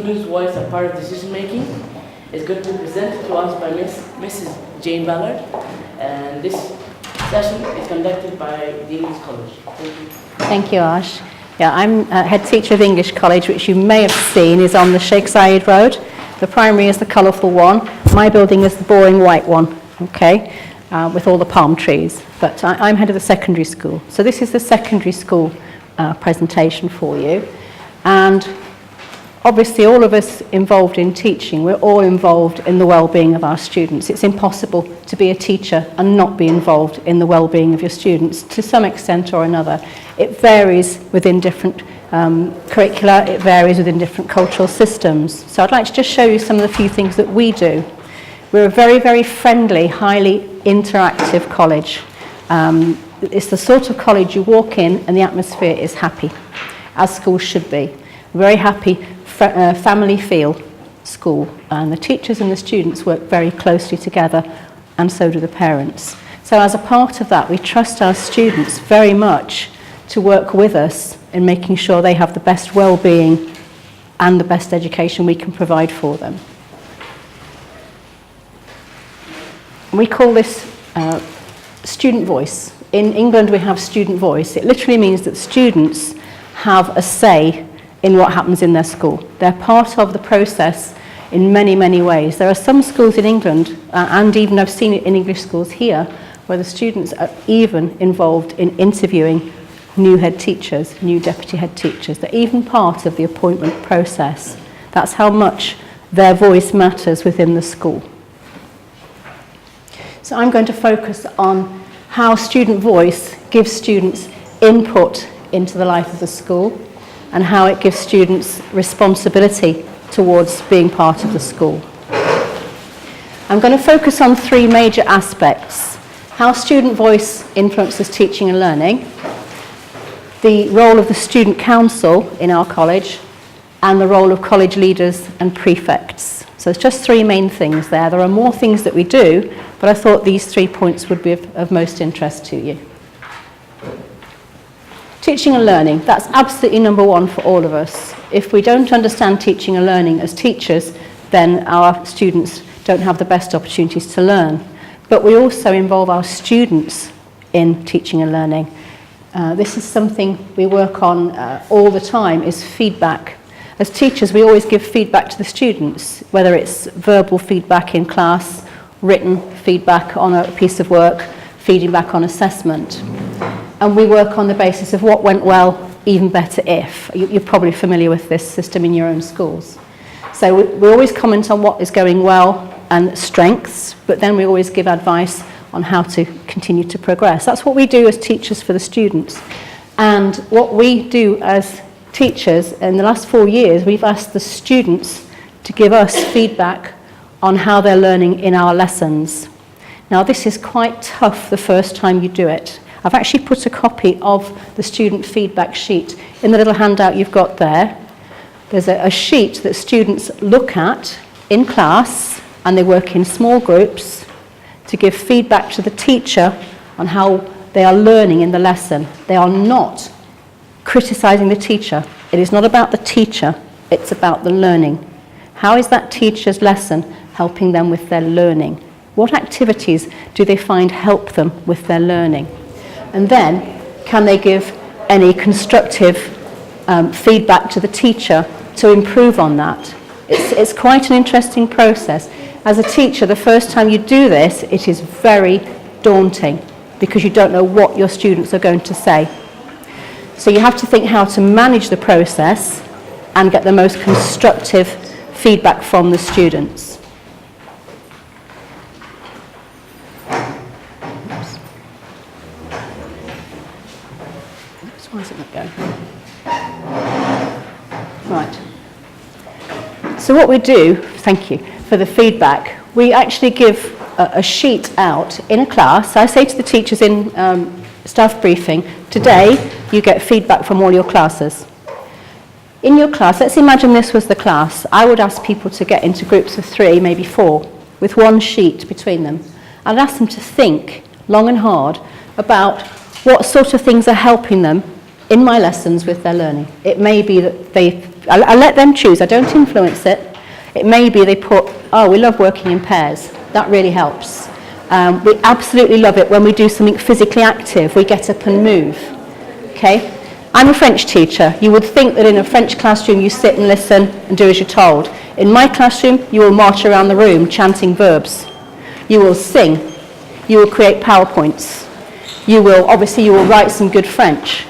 students' voice a part of decision making is going to be presented to us by Mrs. Jane Ballard, and this session is conducted by the English College. Thank you. Thank you, Ash. Yeah, I'm head teacher of English College, which you may have seen is on the Sheikh Zayed Road. The primary is the colourful one. My building is the boring white one, okay, with all the palm trees. But I'm head of the secondary school. So this is the secondary school presentation for you. And obviously all of us involved in teaching, we're all involved in the well-being of our students. It's impossible to be a teacher and not be involved in the well-being of your students to some extent or another. It varies within different curricula, it varies within different cultural systems. So I'd like to just show you some of the few things that we do. We're a very, very friendly, highly interactive college. It's the sort of college you walk in and the atmosphere is happy, as schools should be. Very happy, family feel school, and the teachers and the students work very closely together, and so do the parents. So as a part of that, we trust our students very much to work with us in making sure they have the best well-being and the best education we can provide for them. We call this student voice. In England we have student voice. It literally means that students have a say in what happens in their school. They're part of the process in many, many ways. There are some schools in England, and even I've seen it in English schools here, where the students are even involved in interviewing new head teachers, new deputy head teachers. They're even part of the appointment process. That's how much their voice matters within the school. So I'm going to focus on how student voice gives students input into the life of the school and how it gives students responsibility towards being part of the school. I'm going to focus on three major aspects: how student voice influences teaching and learning, the role of the student council in our college, and the role of college leaders and prefects. So it's just three main things there. There are more things that we do, but I thought these 3 points would be of most interest to you. Teaching and learning, that's absolutely number one for all of us. If we don't understand teaching and learning as teachers, then our students don't have the best opportunities to learn. But we also involve our students in teaching and learning. This is something we work on all the time, is feedback. As teachers, we always give feedback to the students, whether it's verbal feedback in class, written feedback on a piece of work, feedback on assessment. And we work on the basis of what went well, even better if. You're probably familiar with this system in your own schools. So we always comment on what is going well and strengths, but then we always give advice on how to continue to progress. That's what we do as teachers for the students. And what we do as teachers, in the last 4 years, we've asked the students to give us feedback on how they're learning in our lessons. Now, this is quite tough the first time you do it. I've actually put a copy of the student feedback sheet in the little handout you've got there. There's a sheet that students look at in class, and they work in small groups to give feedback to the teacher on how they are learning in the lesson. They are not criticising the teacher. It is not about the teacher, it's about the learning. How is that teacher's lesson helping them with their learning? What activities do they find help them with their learning? And then, can they give any constructive feedback to the teacher to improve on that? It's quite an interesting process. As a teacher, the first time you do this, it is very daunting because you don't know what your students are going to say. So you have to think how to manage the process and get the most constructive feedback from the students. Why is it not going? Right. So what we do, thank you for the feedback, we actually give a sheet out in a class. I say to the teachers in staff briefing, today you get feedback from all your classes. In your class, let's imagine this was the class. I would ask people to get into groups of 3, maybe 4, with one sheet between them. I'd ask them to think long and hard about what sort of things are helping them in my lessons with their learning. It may be that they I let them choose. I don't influence it. It may be they put, oh, we love working in pairs. That really helps. We absolutely love it when we do something physically active. We get up and move. Okay? I'm a French teacher. You would think that in a French classroom you sit and listen and do as you're told. In my classroom, you will march around the room chanting verbs. You will sing. You will create PowerPoints. You will write some good French.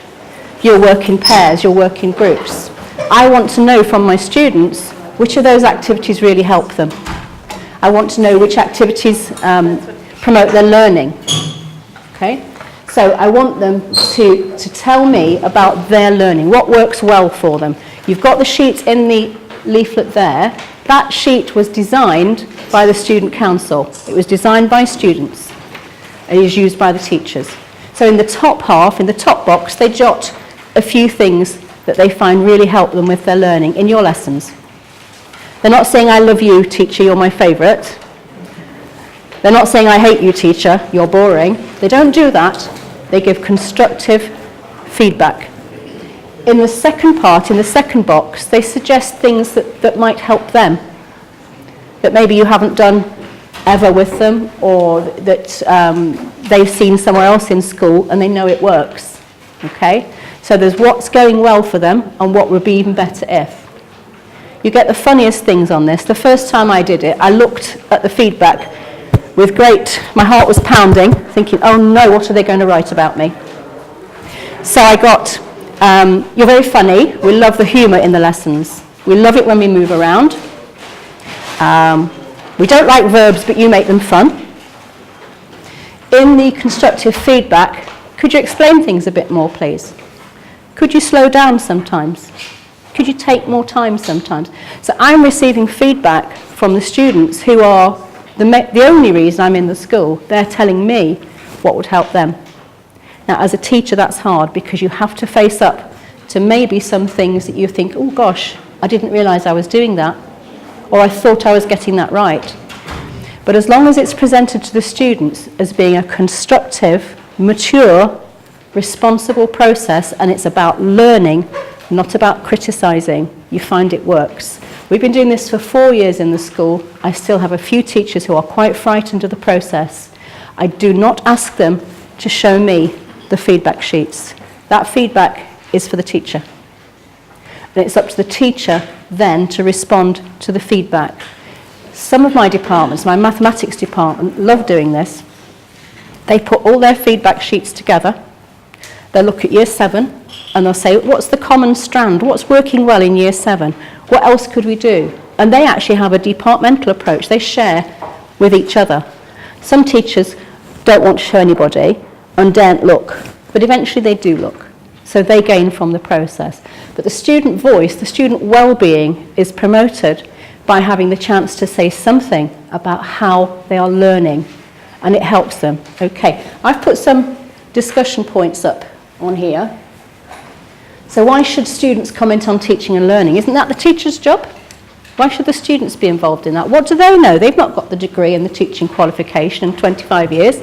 You'll work in pairs. You'll work in groups. I want to know from my students which of those activities really help them. I want to know which activities promote their learning. Okay? So I want them to tell me about their learning, what works well for them. You've got the sheet in the leaflet there. That sheet was designed by the Student Council. It was designed by students. It is used by the teachers. So in the top half, in the top box, they jot a few things that they find really help them with their learning in your lessons. They're not saying, I love you, teacher, you're my favourite. They're not saying, I hate you, teacher, you're boring. They don't do that. They give constructive feedback. In the second part, in the second box, they suggest things that might help them, that maybe you haven't done ever with them, or that they've seen somewhere else in school and they know it works. Okay? So there's what's going well for them and what would be even better if. You get the funniest things on this. The first time I did it, I looked at the feedback with my heart was pounding, thinking, oh no, what are they going to write about me? So I got, you're very funny. We love the humour in the lessons. We love it when we move around. We don't like verbs, but you make them fun. In the constructive feedback, could you explain things a bit more, please? Could you slow down sometimes? Could you take more time sometimes? So I'm receiving feedback from the students who are the only reason I'm in the school. They're telling me what would help them. Now, as a teacher, that's hard because you have to face up to maybe some things that you think, oh gosh, I didn't realise I was doing that, or I thought I was getting that right. But as long as it's presented to the students as being a constructive, mature, responsible process, and it's about learning, not about criticising, you find it works. We've been doing this for 4 years in the school. I still have a few teachers who are quite frightened of the process. I do not ask them to show me the feedback sheets. That feedback is for the teacher. And it's up to the teacher then to respond to the feedback. Some of my departments, my mathematics department, love doing this. They put all their feedback sheets together. They'll look at year 7 and they'll say, what's the common strand? What's working well in year 7? What else could we do? And they actually have a departmental approach. They share with each other. Some teachers don't want to show anybody and daren't look, but eventually they do look. So they gain from the process. But the student voice, the student well-being is promoted by having the chance to say something about how they are learning, and it helps them. Okay, I've put some discussion points up on here. So why should students comment on teaching and learning? Isn't that the teacher's job? Why should the students be involved in that? What do they know? They've not got the degree and the teaching qualification in 25 years.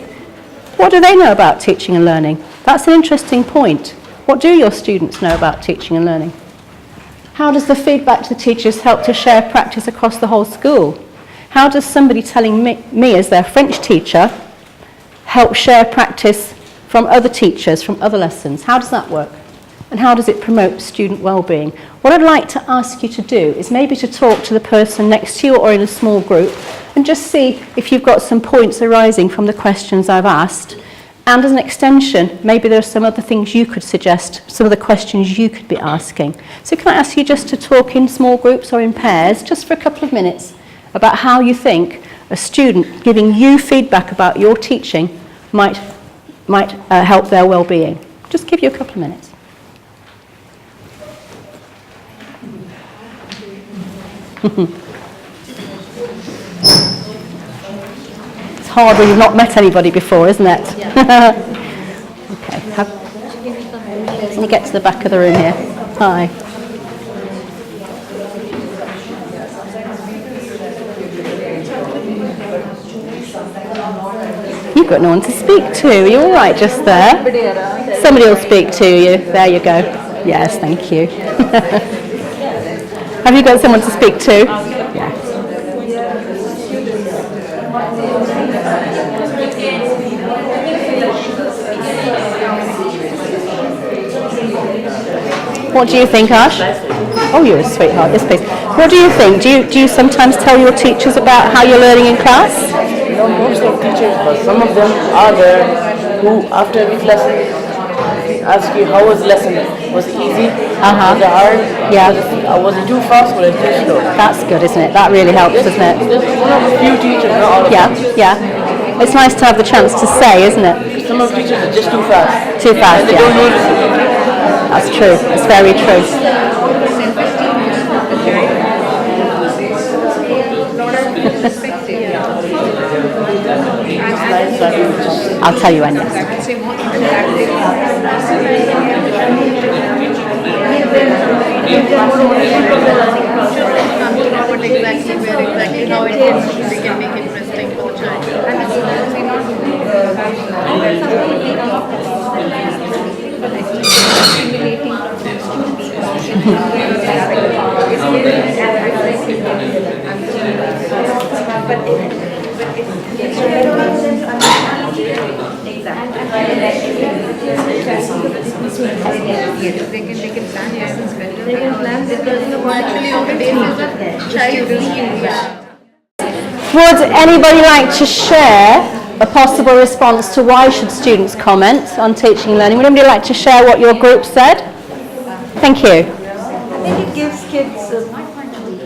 What do they know about teaching and learning? That's an interesting point. What do your students know about teaching and learning? How does the feedback to the teachers help to share practice across the whole school? How does somebody telling me as their French teacher help share practice from other teachers, from other lessons? How does that work? And how does it promote student well-being? What I'd like to ask you to do is maybe to talk to the person next to you or in a small group and just see if you've got some points arising from the questions I've asked. And as an extension, maybe there are some other things you could suggest, some of the questions you could be asking. So can I ask you just to talk in small groups or in pairs, just for a couple of minutes, about how you think a student giving you feedback about your teaching might help their well-being? Just give you a couple of minutes. It's hard when you've not met anybody before, isn't it? Yeah. Okay. Can you get to the back of the room here? Hi. You've got no one to speak to. Are you all right just there? Somebody will speak to you. There you go. Yes, thank you. Have you got someone to speak to? Yeah. What do you think, Ash? Oh, you're a sweetheart. Yes, please. What do you think? Do you sometimes tell your teachers about how you're learning in class? No, most of teachers, but some of them are there who, after each lesson, ask you how was the lesson? Was it easy? Was it hard? Yeah. Was it too fast? Was it too slow? That's good, isn't it? That really helps, doesn't it? There's one of the few teachers, not all of them. Yeah. It's nice to have the chance to say, isn't it? Some of the teachers are just too fast. Too fast, And they don't notice it. That's true. It's very true. I'll tell you when. Exactly how it is, we can make it interesting for the child. They can plan lessons better. They can plan because actually on the basis of child. Would anybody like to share a possible response to why should students comment on teaching and learning? Would anybody like to share what your group said? Thank you. I think it gives kids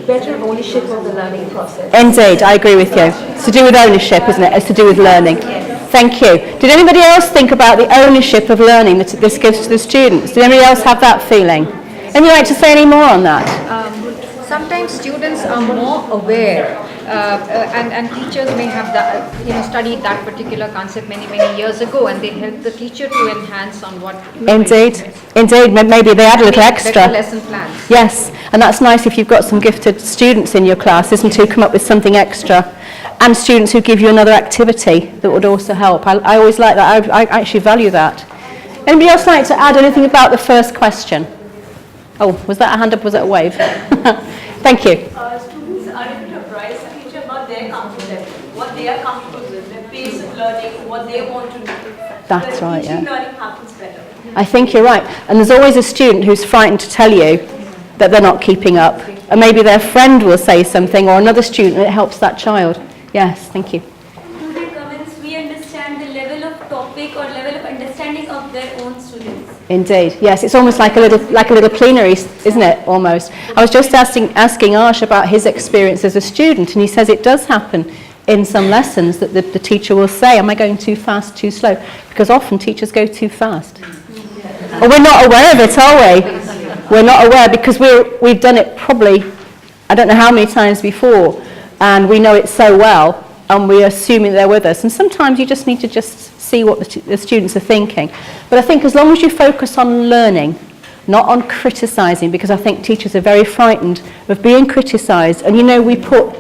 better ownership of the learning process. Indeed, I agree with you. It's to do with ownership, isn't it? It's to do with learning. Thank you. Did anybody else think about the ownership of learning that this gives to the students? Did anybody else have that feeling? Anybody like to say any more on that? Sometimes students are more aware, and teachers may have studied that particular concept many years ago, and they help the teacher to enhance on what. Indeed, maybe they add a little extra. Better lesson plans. Yes, and that's nice if you've got some gifted students in your class, isn't it, who come up with something extra, and students who give you another activity that would also help. I always like that. I actually value that. Anybody else like to add anything about the first question? Oh, was that a hand up? Was that a wave? Thank you. Students are able to apprise the teacher about their comfort level, what they are comfortable with, their pace of learning, what they want to do. That's right, teaching yeah. learning happens better. I think you're right. And there's always a student who's frightened to tell you that they're not keeping up. And maybe their friend will say something, or another student, and it helps that child. Yes, thank you. Through their comments, we understand the level of topic or level of understanding of their own students. Indeed, yes. It's almost like a little plenary, isn't it? Almost. I was just asking Arsh about his experience as a student, and he says it does happen in some lessons that the teacher will say, "Am I going too fast, too slow?" Because often teachers go too fast. Or we're not aware of it, are we? We're not aware because we've done it probably, I don't know how many times before, and we know it so well, and we're assuming they're with us. And sometimes you just need to just see what the students are thinking. But I think as long as you focus on learning, not on criticising, because I think teachers are very frightened of being criticised. And we put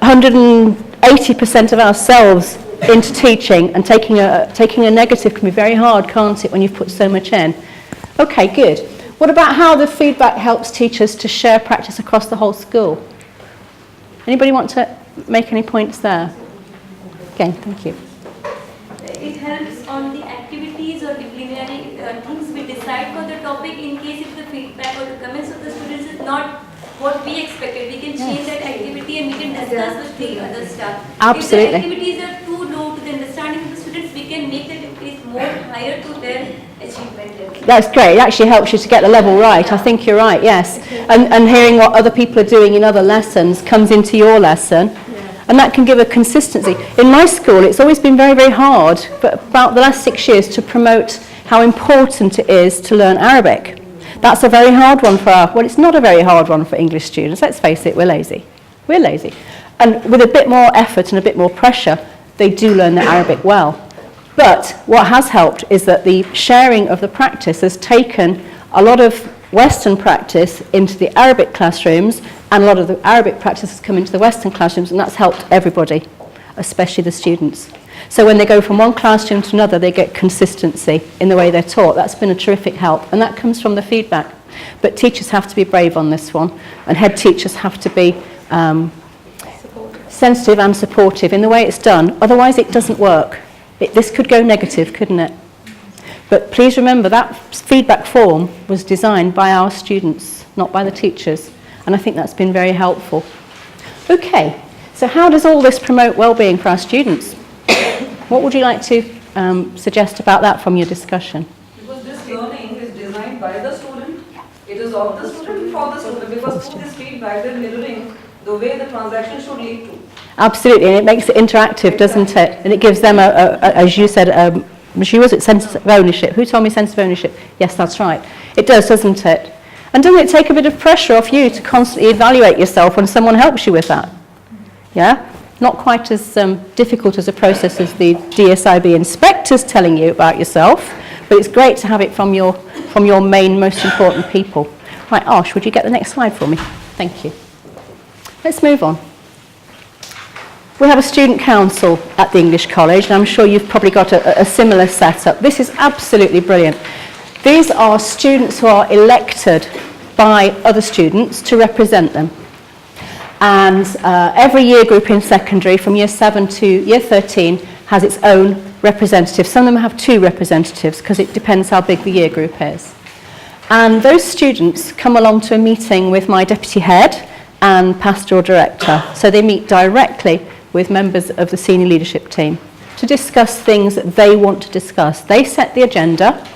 180% of ourselves into teaching, and taking a negative can be very hard, can't it, when you've put so much in? Okay, good. What about how the feedback helps teachers to share practice across the whole school? Anybody want to make any points there? Again, thank you. It helps on the activities or disciplinary things we decide for the topic. In case if the feedback or the comments of the students is not what we expected, we can change that activity and we can discuss with the other staff. Absolutely. If the activities are too low to the understanding of the students, we can make the activities more higher to their achievement level. That's great. It actually helps you to get the level right. I think you're right, yes. And hearing what other people are doing in other lessons comes into your lesson. And that can give a consistency. In my school, it's always been very, very hard, but about the last 6 years, to promote how important it is to learn Arabic. That's a very hard one well, it's not a very hard one for English students. Let's face it, we're lazy. We're lazy. And with a bit more effort and a bit more pressure, they do learn the Arabic well. But what has helped is that the sharing of the practice has taken a lot of Western practice into the Arabic classrooms, and a lot of the Arabic practice has come into the Western classrooms, and that's helped everybody, especially the students. So when they go from one classroom to another, they get consistency in the way they're taught. That's been a terrific help, and that comes from the feedback. But teachers have to be brave on this one, and head teachers have to be sensitive and supportive in the way it's done. Otherwise, it doesn't work. This could go negative, couldn't it? But please remember that feedback form was designed by our students, not by the teachers. And I think that's been very helpful. Okay, so how does all this promote well-being for our students? What would you like to suggest about that from your discussion? Because this learning is designed by the student, it is of the student for the student, because through this feedback they're mirroring the way the transaction should lead to. Absolutely, and it makes it interactive, doesn't it? And it gives them, as you said, was it sense of ownership? Who told me sense of ownership? Yes, that's right. It does, doesn't it? And doesn't it take a bit of pressure off you to constantly evaluate yourself when someone helps you with that? Yeah? Not quite as difficult as a process as the DSIB inspectors telling you about yourself, but it's great to have it from your main, most important people. Right, Ash, would you get the next slide for me? Thank you. Let's move on. We have a student council at the English College, and I'm sure you've probably got a similar setup. This is absolutely brilliant. These are students who are elected by other students to represent them. And every year group in secondary, from year 7 to year 13, has its own representative. Some of them have 2 representatives, because it depends how big the year group is. And those students come along to a meeting with my deputy head and pastoral director. So they meet directly with members of the senior leadership team to discuss things that they want to discuss. They set the agenda.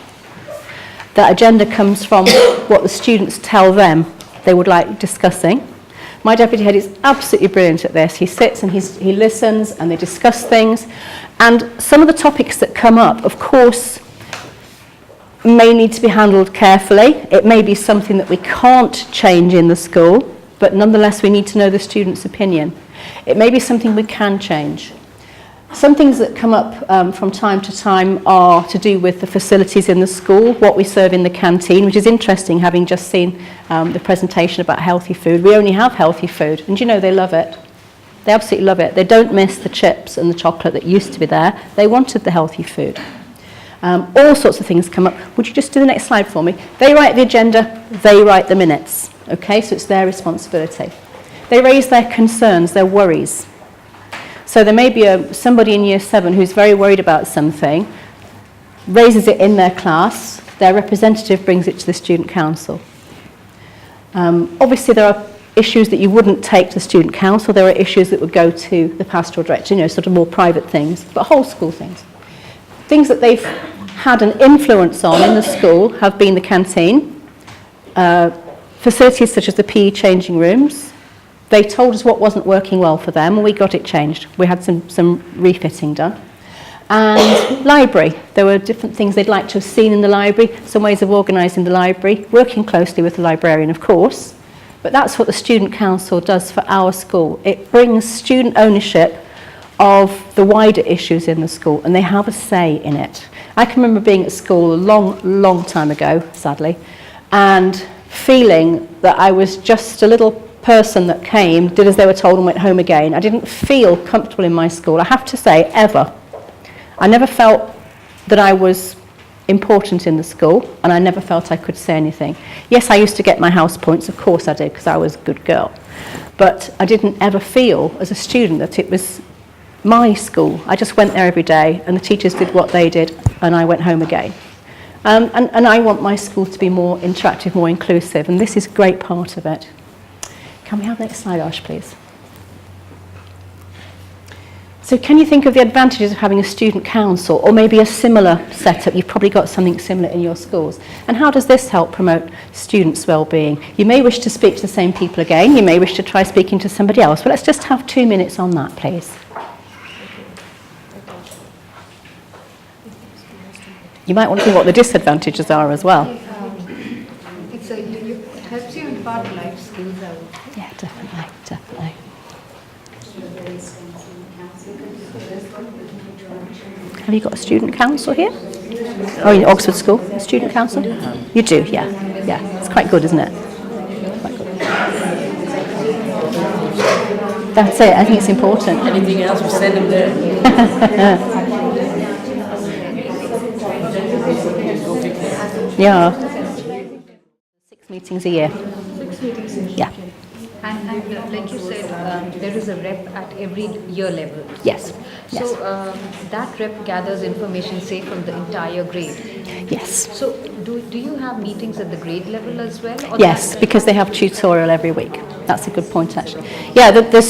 That agenda comes from what the students tell them they would like discussing. My deputy head is absolutely brilliant at this. He sits and he listens, and they discuss things. And some of the topics that come up, of course, may need to be handled carefully. It may be something that we can't change in the school, but nonetheless we need to know the student's opinion. It may be something we can change. Some things that come up from time to time are to do with the facilities in the school, what we serve in the canteen, which is interesting, having just seen the presentation about healthy food. We only have healthy food, and you know, they love it. They absolutely love it. They don't miss the chips and the chocolate that used to be there. They wanted the healthy food. All sorts of things come up. Would you just do the next slide for me? They write the agenda, they write the minutes. Okay, so it's their responsibility. They raise their concerns, their worries. So there may be somebody in year 7 who's very worried about something, raises it in their class, their representative brings it to the student council. Obviously there are issues that you wouldn't take to the student council, there are issues that would go to the pastoral director, you know, sort of more private things, but whole school things. Things that they've had an influence on in the school have been the canteen, facilities such as the PE changing rooms. They told us what wasn't working well for them, and we got it changed. We had some refitting done. And library. There were different things they'd like to have seen in the library, some ways of organising the library, working closely with the librarian, of course. But that's what the Student Council does for our school. It brings student ownership of the wider issues in the school, and they have a say in it. I can remember being at school a long time ago, sadly, and feeling that I was just a little person that came, did as they were told and went home again. I didn't feel comfortable in my school, I have to say, ever. I never felt that I was important in the school, and I never felt I could say anything. Yes, I used to get my house points, of course I did, because I was a good girl. But I didn't ever feel as a student that it was my school. I just went there every day, and the teachers did what they did, and I went home again. And I want my school to be more interactive, more inclusive, and this is a great part of it. Can we have the next slide, Ash, please? So can you think of the advantages of having a student council, or maybe a similar setup? You've probably got something similar in your schools. And how does this help promote students' well-being? You may wish to speak to the same people again. You may wish to try speaking to somebody else. But let's just have 2 minutes on that, please. You might want to think what the disadvantages are as well. It helps you impart life skills, I would say. Yeah, definitely, definitely. Have you got a student council here? Oh, in Oxford School, a student council? You do, yeah. Yeah, it's quite good, isn't it? Quite good. That's it, I think it's important. Anything else, we send them there. Yeah. 6 meetings a year. 6 meetings. Yeah. And like you said, there is a rep at every year level. Yes. So that rep gathers information, say, from the entire grade. Yes. So do you have meetings at the grade level as well? Or Yes, because they have tutorial every week. That's a good point, actually. Yeah, the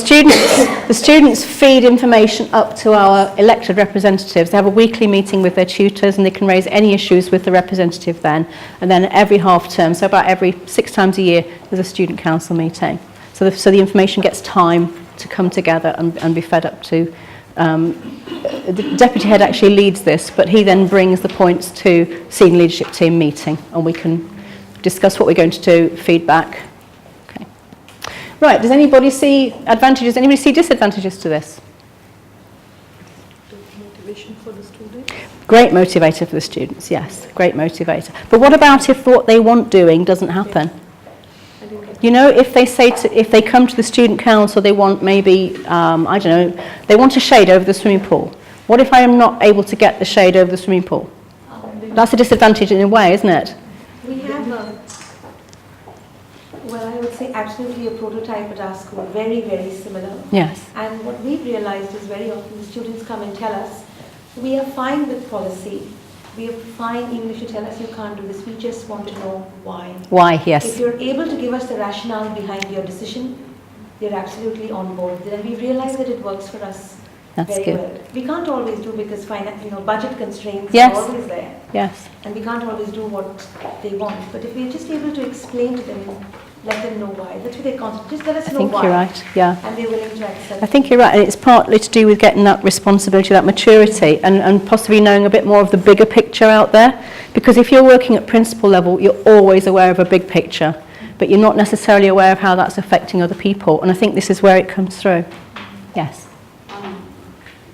students feed information up to our elected representatives. They have a weekly meeting with their tutors, and they can raise any issues with the representative then. And then every half term, so about every 6 times a year, there's a student council meeting. So the information gets time to come together and be fed up to. The deputy head actually leads this, but he then brings the points to senior leadership team meeting, and we can discuss what we're going to do, feedback. Okay. Right, does anybody see advantages? Anybody see disadvantages to this? Motivation for the student. Great motivator for the students, yes, great motivator. But what about if what they want doing doesn't happen? You know, if they come to the student council, they want maybe, I don't know, they want a shade over the swimming pool. What if I am not able to get the shade over the swimming pool? That's a disadvantage in a way, isn't it? We have well, I would say absolutely a prototype at our school, very, very similar. Yes. And what we've realized is very often the students come and tell us, we are fine with policy. We are fine even if you tell us you can't do this. We just want to know why. Why, If yes. you're able to give us the rationale behind your decision, you're absolutely on board. Then we've realized that it works for us That's very good. well. We can't always do because budget constraints Yes. are always there. Yes. And we can't always do what they want. But if we're just able to explain to them, let them know why. That's what they constantly, just let us I know think why. you're right, yeah. And they're willing to accept. I think you're right, and it's partly to do with getting that responsibility, that maturity, and possibly knowing a bit more of the bigger picture out there. Because if you're working at principal level, you're always aware of a big picture, but you're not necessarily aware of how that's affecting other people. And I think this is where it comes through. Yes.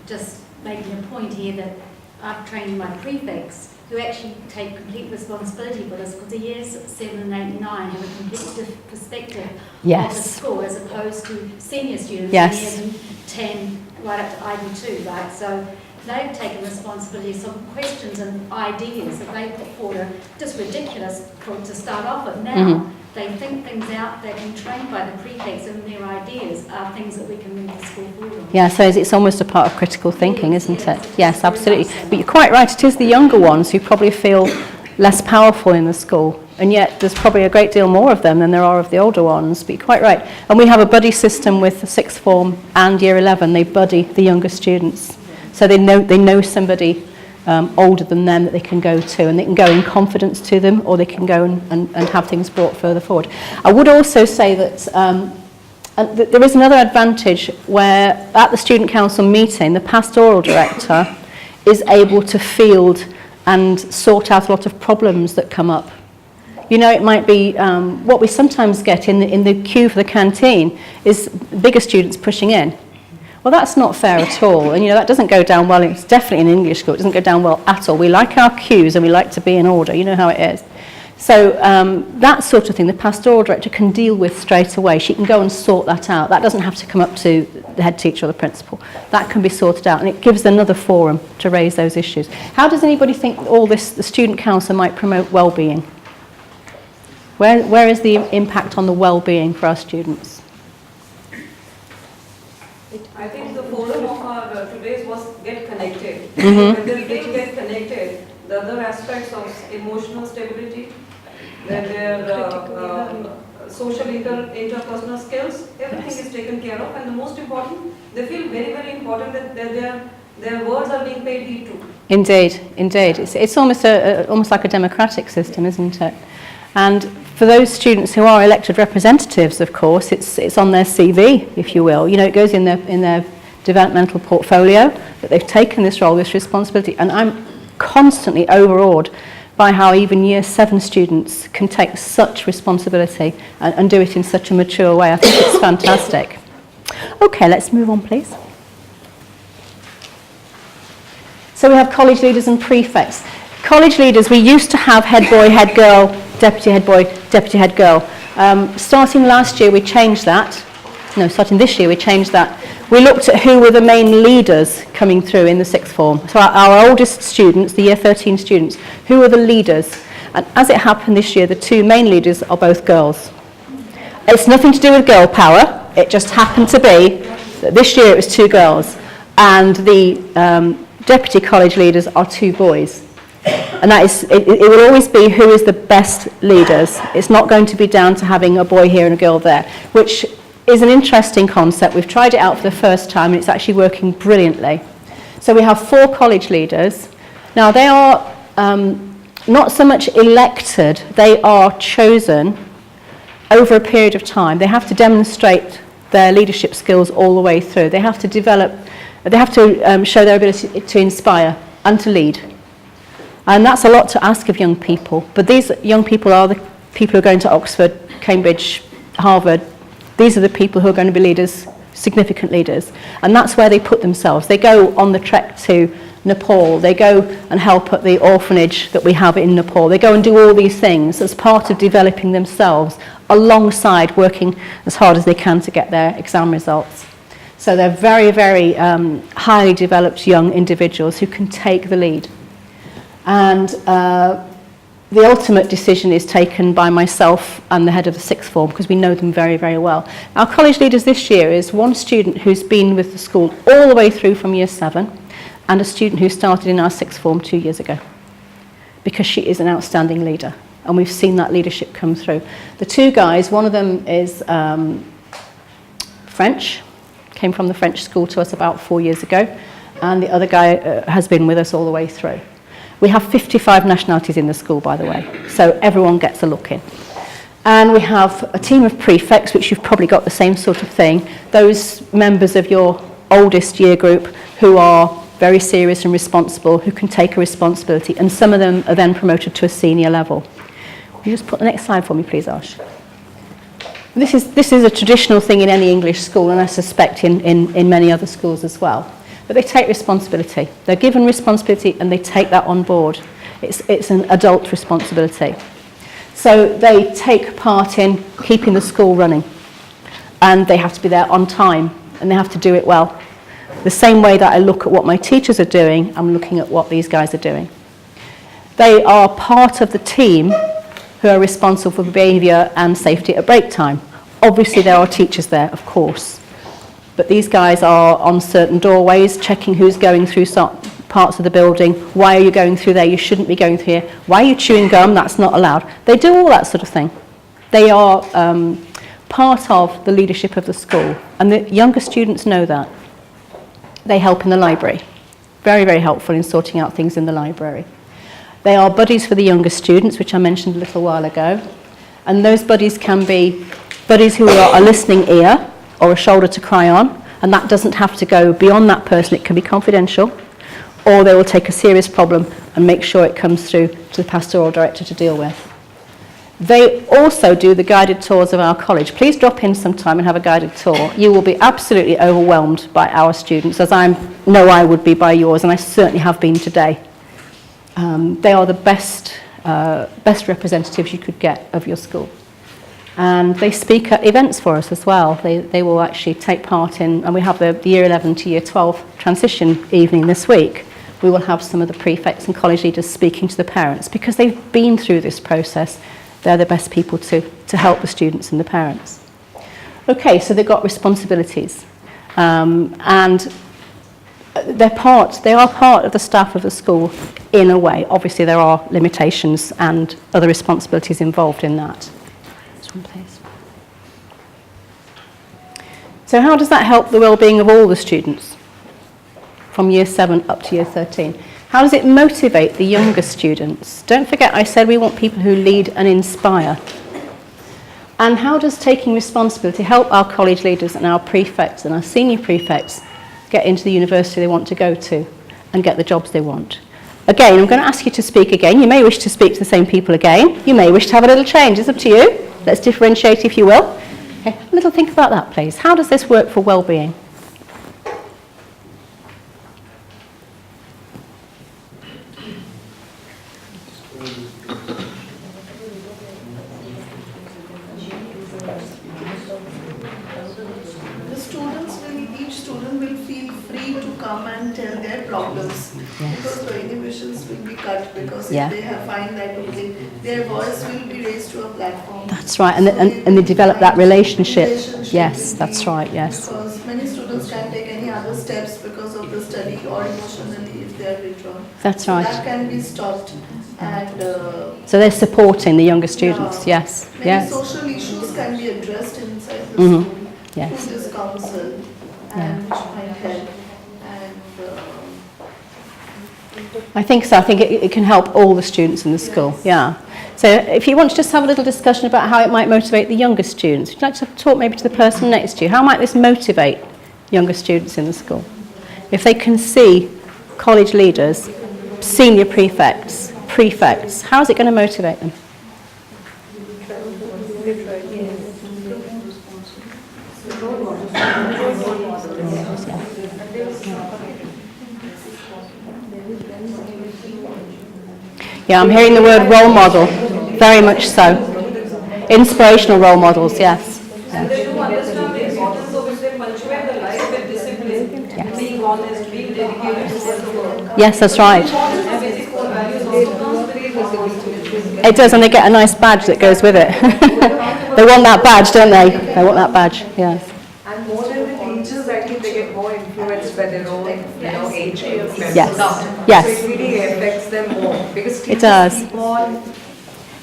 Just making a point here that I've trained my prefects who actually take complete responsibility for this, because the years 7 and 8 and 9 have a completely different perspective of the Yes. school as opposed to senior students Yes. in years 10 right up to IB2, right? So they've taken responsibility. Some questions and ideas that they put forward are just ridiculous to start off with. Now they think things out, they've been trained by the prefects, and their ideas are things that we can move the school forward on. Yeah, so it's almost a part of critical thinking, isn't it? Yes, absolutely. But you're quite right, it is the younger ones who probably feel less powerful in the school, and yet there's probably a great deal more of them than there are of the older ones, but you're quite right. And we have a buddy system with the sixth form and year 11, they buddy the younger students. So they know somebody older than them that they can go to, and they can go in confidence to them, or they can go and have things brought further forward. I would also say that there is another advantage where at the student council meeting, the pastoral director is able to field and sort out a lot of problems that come up. You know, it might be what we sometimes get in the queue for the canteen is bigger students pushing in. Well, that's not fair at all, and that doesn't go down well. It's definitely in English school, it doesn't go down well at all. We like our queues and we like to be in order, you know how it is. So that sort of thing the pastoral director can deal with straight away. She can go and sort that out. That doesn't have to come up to the head teacher or the principal. That can be sorted out, and it gives another forum to raise those issues. How does anybody think all this, the student council might promote well-being? Where is the impact on the well-being for our students? I think the forum of our today's was get connected. When they get connected, the other aspects of emotional stability, their social interpersonal skills, everything is taken care of, and the most important, they feel very, very important that their words are being paid heed to. Indeed, indeed. It's almost like a democratic system, isn't it? And for those students who are elected representatives, of course, it's on their CV, if you will. It goes in their developmental portfolio that they've taken this role, this responsibility. And I'm constantly overawed by how even year 7 students can take such responsibility and do it in such a mature way. I think it's fantastic. Okay, let's move on, please. So we have college leaders and prefects. College leaders, we used to have head boy, head girl, deputy head boy, deputy head girl. Starting last year, we changed that. No, starting this year, we changed that. We looked at who were the main leaders coming through in the sixth form. So our oldest students, the year 13 students, who were the leaders? And as it happened this year, the two main leaders are both girls. It's nothing to do with girl power. It just happened to be that this year it was two girls. And the deputy college leaders are two boys. And that is, it will always be who is the best leaders. It's not going to be down to having a boy here and a girl there, which is an interesting concept. We've tried it out for the first time and it's actually working brilliantly. So we have 4 college leaders. Now they are not so much elected, they are chosen over a period of time. They have to demonstrate their leadership skills all the way through. They have to develop, they have to show their ability to inspire and to lead. And that's a lot to ask of young people. But these young people are the people who are going to Oxford, Cambridge, Harvard. These are the people who are going to be leaders, significant leaders. And that's where they put themselves. They go on the trek to Nepal. They go and help at the orphanage that we have in Nepal. They go and do all these things as part of developing themselves alongside working as hard as they can to get their exam results. So they're very, very highly developed young individuals who can take the lead. And the ultimate decision is taken by myself and the head of the sixth form because we know them very, very well. Our college leaders this year is one student who's been with the school all the way through from year 7 and a student who started in our sixth form 2 years ago because she is an outstanding leader and we've seen that leadership come through. The 2 guys, one of them is French, came from the French school to us about 4 years ago, and the other guy has been with us all the way through. We have 55 nationalities in the school, by the way, so everyone gets a look in. And we have a team of prefects, which you've probably got the same sort of thing, those members of your oldest year group who are very serious and responsible, who can take a responsibility, and some of them are then promoted to a senior level. Will you just put the next slide for me, please, Ash? This is a traditional thing in any English school, and I suspect in many other schools as well. But they take responsibility. They're given responsibility and they take that on board. It's an adult responsibility. So they take part in keeping the school running. And they have to be there on time and they have to do it well. The same way that I look at what my teachers are doing, I'm looking at what these guys are doing. They are part of the team who are responsible for behaviour and safety at break time. Obviously there are teachers there, of course. But these guys are on certain doorways, checking who's going through parts of the building. Why are you going through there? You shouldn't be going through here. Why are you chewing gum? That's not allowed. They do all that sort of thing. They are part of the leadership of the school. And the younger students know that. They help in the library. Very, very helpful in sorting out things in the library. They are buddies for the younger students, which I mentioned a little while ago. And those buddies can be buddies who are a listening ear, or a shoulder to cry on, and that doesn't have to go beyond that person, it can be confidential, or they will take a serious problem and make sure it comes through to the pastoral director to deal with. They also do the guided tours of our college. Please drop in sometime and have a guided tour. You will be absolutely overwhelmed by our students, as I know I would be by yours, and I certainly have been today. They are the best representatives you could get of your school. And they speak at events for us as well. They will actually take part in, and we have the Year 11 to Year 12 transition evening this week. We will have some of the prefects and college leaders speaking to the parents because they've been through this process. They're the best people to help the students and the parents. Okay, so they've got responsibilities. And they are part of the staff of the school in a way. Obviously there are limitations and other responsibilities involved in that. One, please. So how does that help the well-being of all the students from year 7 up to year 13? How does it motivate the younger students? Don't forget I said we want people who lead and inspire. And how does taking responsibility help our college leaders and our prefects and our senior prefects get into the university they want to go to and get the jobs they want? Again, I'm going to ask you to speak again. You may wish to speak to the same people again. You may wish to have a little change. It's up to you. Let's differentiate if you will. Okay, a little think about that, please. How does this work for well-being? The students will each student will feel free to come and tell their problems. Because the inhibitions will be cut, because if they find that okay, their voice will be raised to a platform. That's right, and they develop that relationship. Yes, that's right, yes. Because many students can't take any other steps because of the study or emotionally if they are withdrawn. That's So right. that can be stopped. And So they're supporting the younger students, yes. many Yes. social issues can be addressed inside the school Yes. through this council, and which might help. And I think so. I think it can help all the students in the school, yeah. So if you want to just have a little discussion about how it might motivate the younger students, would you like to talk maybe to the person next to you? How might this motivate younger students in the school? If they can see college leaders, senior prefects, how is it going to motivate them? Yeah, I'm hearing the word role model, very much so. Inspirational role models, yes. And they do understand the importance of if they punctuate the life with discipline, being honest, being dedicated towards the work. Yes, that's right. Basic core values also comes very important. It does, and they get a nice badge that goes with it. They want that badge, don't they? They want that badge, yes. And more than the teachers, I think they get more influenced by their own, age group. Yes. So Yes. it really affects them more because teachers does. keep on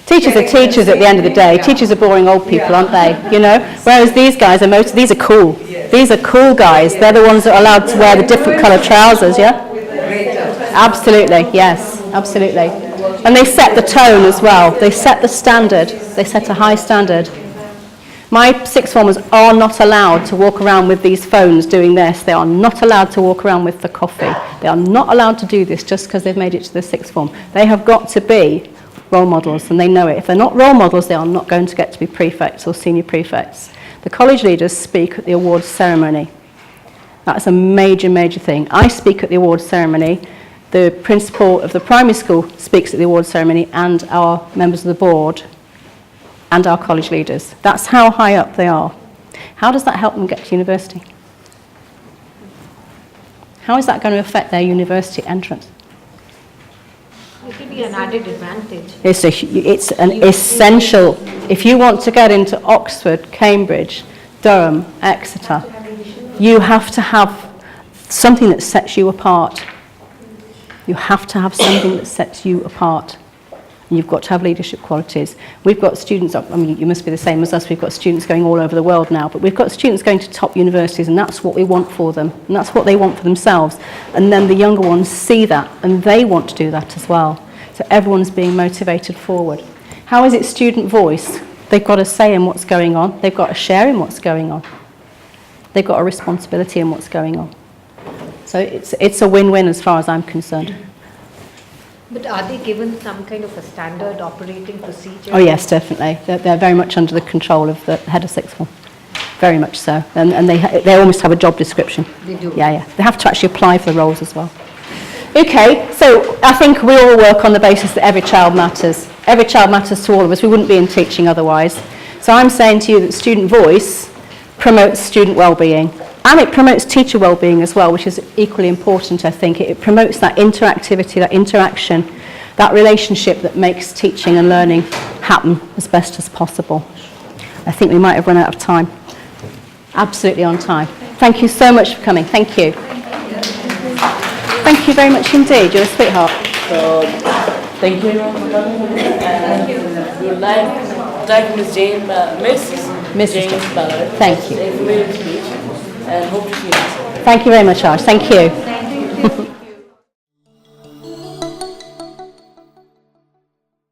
Teachers are teachers at the end of the day. Teachers are boring old people, aren't they? You know? Whereas these guys are these are cool. These are cool guys. They're the ones that are allowed to wear the different colour trousers, yeah? Absolutely, yes, absolutely. And they set the tone as well. They set the standard. They set a high standard. My sixth formers are not allowed to walk around with these phones doing this. They are not allowed to walk around with the coffee. They are not allowed to do this just because they've made it to the sixth form. They have got to be role models, and they know it. If they're not role models, they are not going to get to be prefects or senior prefects. The college leaders speak at the awards ceremony. That's a major, major thing. I speak at the awards ceremony. The principal of the primary school speaks at the awards ceremony, and our members of the board and our college leaders. That's how high up they are. How does that help them get to university? How is that going to affect their university entrance? It will be an added advantage. It's an essential. If you want to get into Oxford, Cambridge, Durham, Exeter, you have to have something that sets you apart. You have to have something that sets you apart. And you've got to have leadership qualities. We've got students, I mean, you must be the same as us, we've got students going all over the world now, but we've got students going to top universities, and that's what we want for them, and that's what they want for themselves. And then the younger ones see that, and they want to do that as well. So everyone's being motivated forward. How is it student voice? They've got a say in what's going on. They've got a share in what's going on. They've got a responsibility in what's going on. So it's a win-win as far as I'm concerned. But are they given some kind of a standard operating procedure? Oh yes, definitely. They're very much under the control of the head of sixth form. Very much so. And they almost have a job description. They do? Yeah. They have to actually apply for the roles as well. Okay, so I think we all work on the basis that every child matters. Every child matters to all of us. We wouldn't be in teaching otherwise. So I'm saying to you that student voice promotes student well-being. And it promotes teacher well-being as well, which is equally important, I think. It promotes that interactivity, that interaction, that relationship that makes teaching and learning happen as best as possible. I think we might have run out of time. Absolutely on time. Thank you so much for coming. Thank you. Thank you very much indeed. You're a sweetheart. So, thank you everyone for coming. And we would like to thank Miss Jane Ballard. Thank you. For a great speech, and hope to see you next time. Thank you very much, Ash. Thank you.